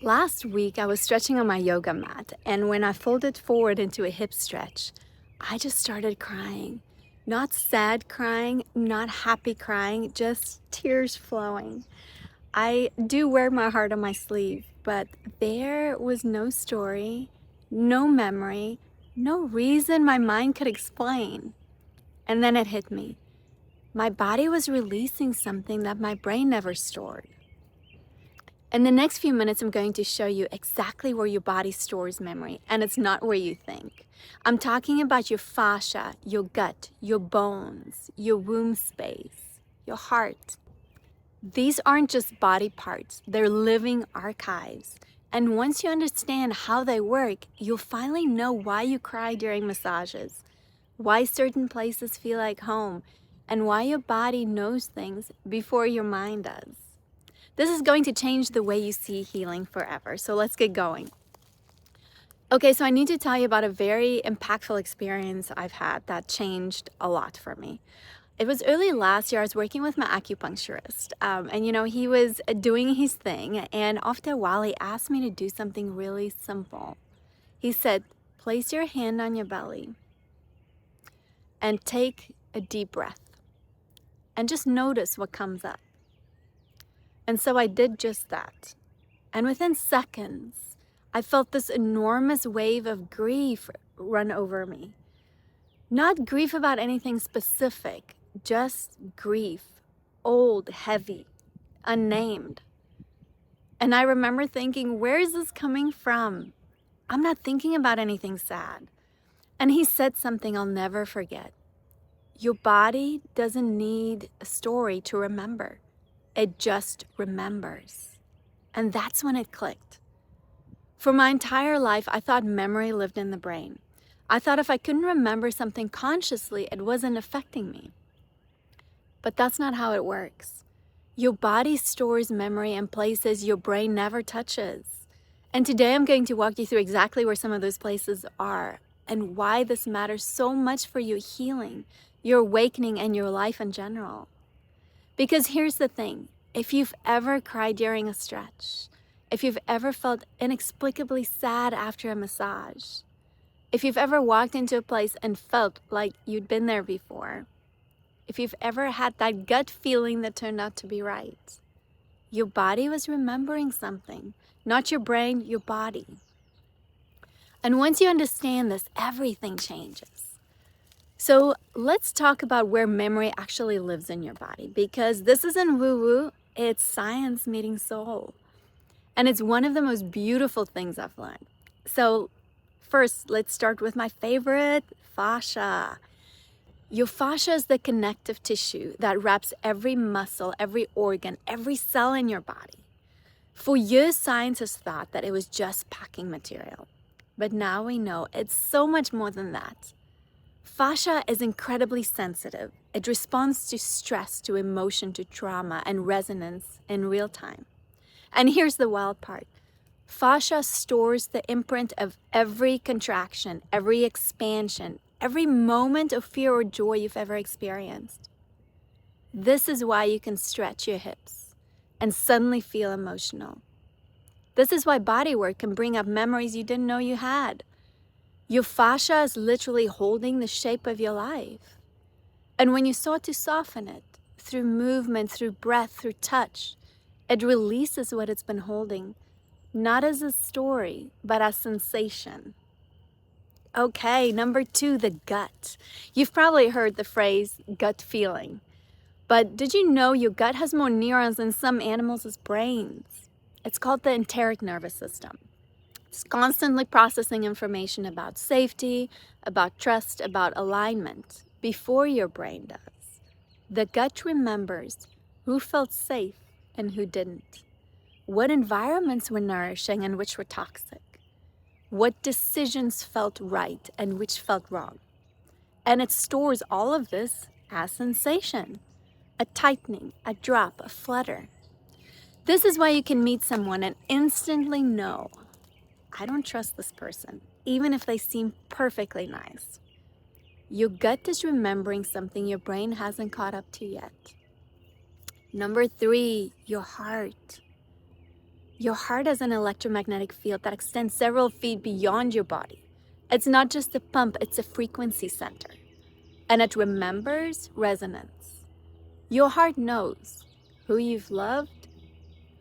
Last week, I was stretching on my yoga mat, and when I folded forward into a hip stretch, I just started crying. Not sad crying, not happy crying, just tears flowing. I do wear my heart on my sleeve, but there was no story, no memory, no reason my mind could explain. And then it hit me. My body was releasing something that my brain never stored. In the next few minutes, I'm going to show you exactly where your body stores memory, and it's not where you think. I'm talking about your fascia, your gut, your bones, your womb space, your heart. These aren't just body parts, they're living archives. And once you understand how they work, you'll finally know why you cry during massages, why certain places feel like home, and why your body knows things before your mind does. This is going to change the way you see healing forever. So let's get going. Okay, so I need to tell you about a very impactful experience I've had that changed a lot for me. It was early last year. I was working with my acupuncturist, and he was doing his thing. And after a while, he asked me to do something really simple. He said, place your hand on your belly and take a deep breath and just notice what comes up. And so I did just that. And within seconds, I felt this enormous wave of grief run over me. Not grief about anything specific, just grief, old, heavy, unnamed. And I remember thinking, where is this coming from? I'm not thinking about anything sad. And he said something I'll never forget. Your body doesn't need a story to remember. It just remembers. And that's when it clicked. For my entire life, I thought memory lived in the brain. I thought if I couldn't remember something consciously, it wasn't affecting me. But that's not how it works. Your body stores memory in places your brain never touches. And today I'm going to walk you through exactly where some of those places are and why this matters so much for your healing, your awakening, and your life in general. Because here's the thing, if you've ever cried during a stretch, if you've ever felt inexplicably sad after a massage, if you've ever walked into a place and felt like you'd been there before, if you've ever had that gut feeling that turned out to be right, your body was remembering something, not your brain, your body. And once you understand this, everything changes. So let's talk about where memory actually lives in your body, because this isn't woo-woo, it's science meeting soul. And it's one of the most beautiful things I've learned. So first, let's start with my favorite, fascia. Your fascia is the connective tissue that wraps every muscle, every organ, every cell in your body. For years, scientists thought that it was just packing material. But now we know it's so much more than that. Fascia is incredibly sensitive. It responds to stress, to emotion, to trauma, and resonance in real time. And here's the wild part. Fascia stores the imprint of every contraction, every expansion, every moment of fear or joy you've ever experienced. This is why you can stretch your hips and suddenly feel emotional. This is why bodywork can bring up memories you didn't know you had. Your fascia is literally holding the shape of your life. And when you start to soften it, through movement, through breath, through touch, it releases what it's been holding, not as a story, but as sensation. Okay, number 2, the gut. You've probably heard the phrase gut feeling. But did you know your gut has more neurons than some animals' brains? It's called the enteric nervous system. It's constantly processing information about safety, about trust, about alignment before your brain does. The gut remembers who felt safe and who didn't, what environments were nourishing and which were toxic, what decisions felt right and which felt wrong. And it stores all of this as sensation, a tightening, a drop, a flutter. This is why you can meet someone and instantly know, I don't trust this person, even if they seem perfectly nice. Your gut is remembering something your brain hasn't caught up to yet. Number 3, your heart. Your heart has an electromagnetic field that extends several feet beyond your body. It's not just a pump, it's a frequency center. And it remembers resonance. Your heart knows who you've loved,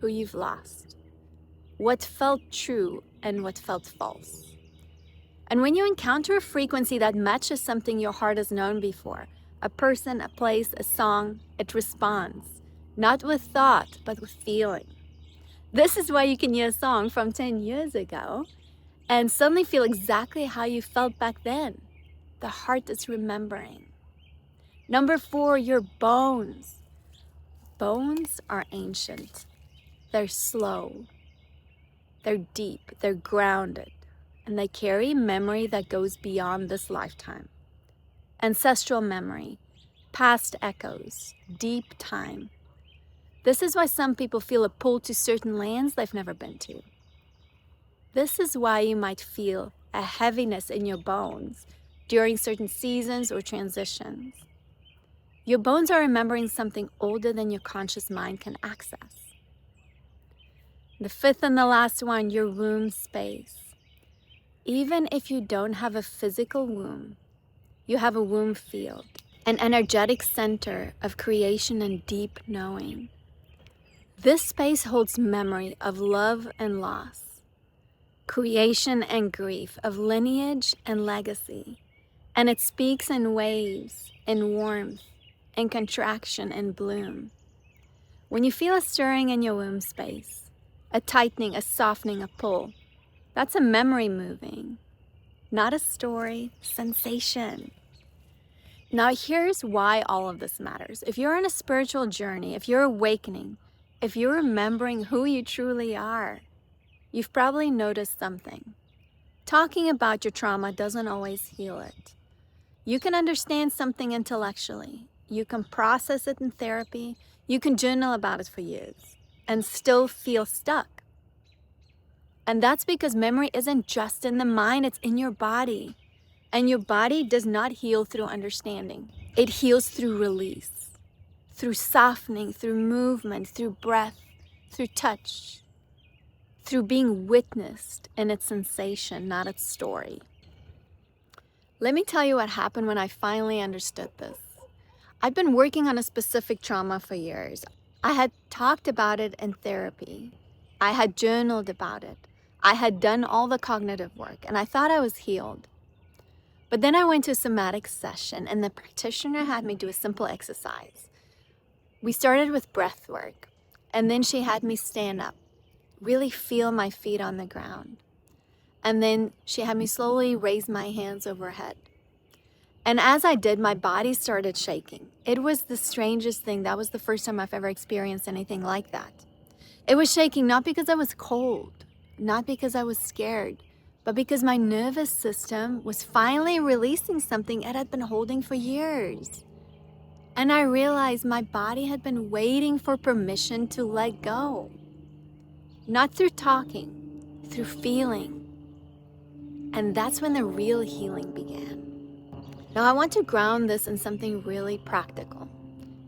who you've lost, what felt true and what felt false. And when you encounter a frequency that matches something your heart has known before, a person, a place, a song, it responds, not with thought, but with feeling. This is why you can hear a song from 10 years ago and suddenly feel exactly how you felt back then. The heart is remembering. Number 4, your bones. Bones are ancient. They're slow. They're deep. They're grounded. And they carry memory that goes beyond this lifetime. Ancestral memory, past echoes, deep time. This is why some people feel a pull to certain lands they've never been to. This is why you might feel a heaviness in your bones during certain seasons or transitions. Your bones are remembering something older than your conscious mind can access. The 5th and the last one, your womb space. Even if you don't have a physical womb, you have a womb field, an energetic center of creation and deep knowing. This space holds memory of love and loss, creation and grief, of lineage and legacy. And it speaks in waves, in warmth, in contraction and bloom. When you feel a stirring in your womb space, a tightening, a softening, a pull, that's a memory moving, not a story, sensation. Now here's why all of this matters. If you're on a spiritual journey, if you're awakening, if you're remembering who you truly are, you've probably noticed something. Talking about your trauma doesn't always heal it. You can understand something intellectually. You can process it in therapy. You can journal about it for years and still feel stuck. And that's because memory isn't just in the mind, it's in your body. And your body does not heal through understanding. It heals through release, through softening, through movement, through breath, through touch, through being witnessed in its sensation, not its story. Let me tell you what happened when I finally understood this. I've been working on a specific trauma for years. I had talked about it in therapy. I had journaled about it. I had done all the cognitive work, and I thought I was healed. But then I went to a somatic session, and the practitioner had me do a simple exercise. We started with breath work, and then she had me stand up, really feel my feet on the ground. And then she had me slowly raise my hands overhead. And as I did, my body started shaking. It was the strangest thing. That was the first time I've ever experienced anything like that. It was shaking not because I was cold, not because I was scared, but because my nervous system was finally releasing something it had been holding for years. And I realized my body had been waiting for permission to let go. Not through talking, through feeling. And that's when the real healing began. Now I want to ground this in something really practical,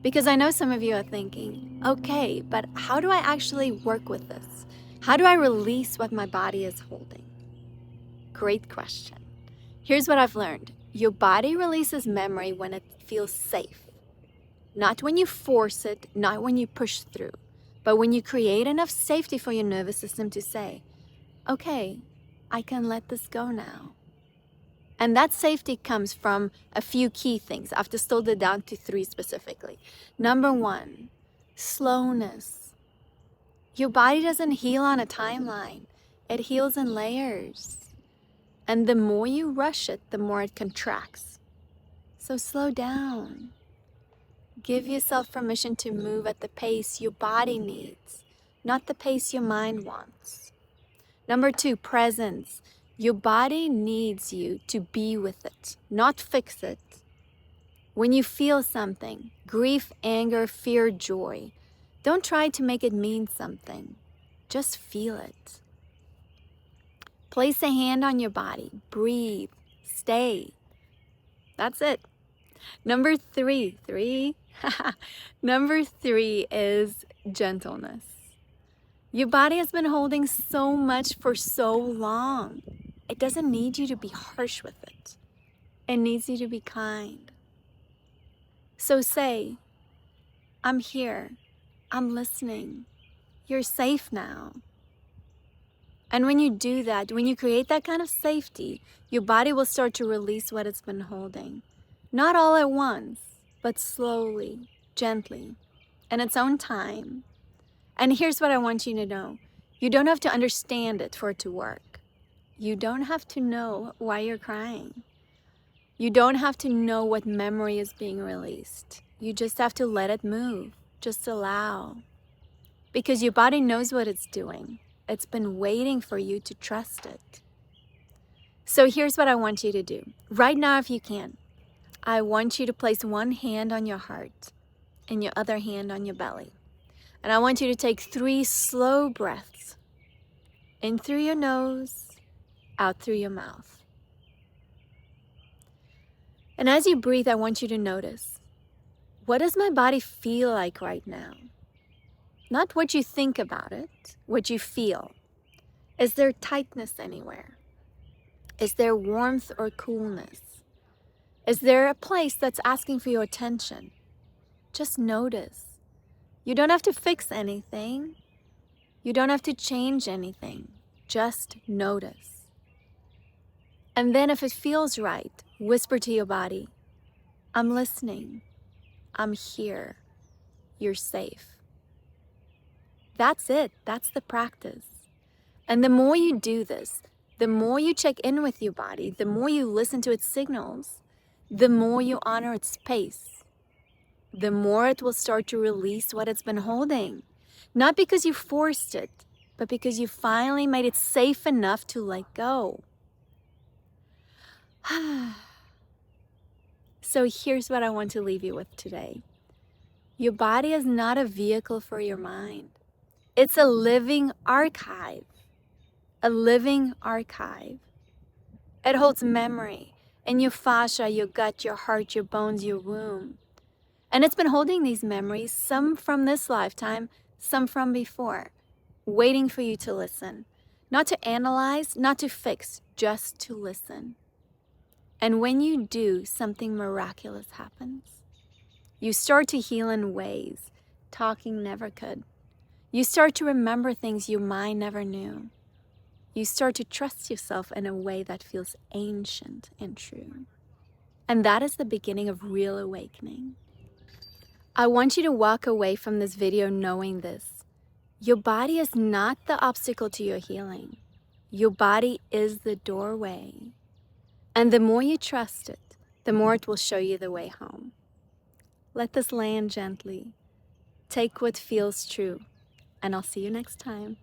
because I know some of you are thinking, okay, but how do I actually work with this? How do I release what my body is holding? Great question. Here's what I've learned. Your body releases memory when it feels safe. Not when you force it, not when you push through, but when you create enough safety for your nervous system to say, okay, I can let this go now. And that safety comes from a few key things. I've distilled it down to 3 specifically. Number 1, slowness. Your body doesn't heal on a timeline. It heals in layers. And the more you rush it, the more it contracts. So slow down. Give yourself permission to move at the pace your body needs, not the pace your mind wants. Number 2, presence. Your body needs you to be with it, not fix it. When you feel something, grief, anger, fear, joy, don't try to make it mean something. Just feel it. Place a hand on your body. Breathe. Stay. That's it. Number 3. Number 3 is gentleness. Your body has been holding so much for so long. It doesn't need you to be harsh with it. It needs you to be kind. So say, I'm here. I'm listening. You're safe now. And when you do that, when you create that kind of safety, your body will start to release what it's been holding. Not all at once, but slowly, gently, in its own time. And here's what I want you to know. You don't have to understand it for it to work. You don't have to know why you're crying. You don't have to know what memory is being released. You just have to let it move. Just allow. Because your body knows what it's doing. It's been waiting for you to trust it. So here's what I want you to do. Right now, if you can, I want you to place one hand on your heart and your other hand on your belly. And I want you to take 3 slow breaths. In through your nose, out through your mouth. And as you breathe, I want you to notice, what does my body feel like right now? Not what you think about it, what you feel. Is there tightness anywhere? Is there warmth or coolness? Is there a place that's asking for your attention? Just notice. You don't have to fix anything. You don't have to change anything. Just notice. And then if it feels right, whisper to your body, I'm listening. I'm here. You're safe. That's it. That's the practice. And the more you do this, the more you check in with your body, the more you listen to its signals, the more you honor its pace, the more it will start to release what it's been holding. Not because you forced it, but because you finally made it safe enough to let go. So here's what I want to leave you with today. Your body is not a vehicle for your mind. It's a living archive. A living archive. It holds memory in your fascia, your gut, your heart, your bones, your womb. And it's been holding these memories, some from this lifetime, some from before, waiting for you to listen. Not to analyze, not to fix, just to listen. And when you do, something miraculous happens. You start to heal in ways talking never could. You start to remember things your mind never knew. You start to trust yourself in a way that feels ancient and true. And that is the beginning of real awakening. I want you to walk away from this video knowing this. Your body is not the obstacle to your healing. Your body is the doorway. And the more you trust it, the more it will show you the way home. Let this land gently. Take what feels true, and I'll see you next time.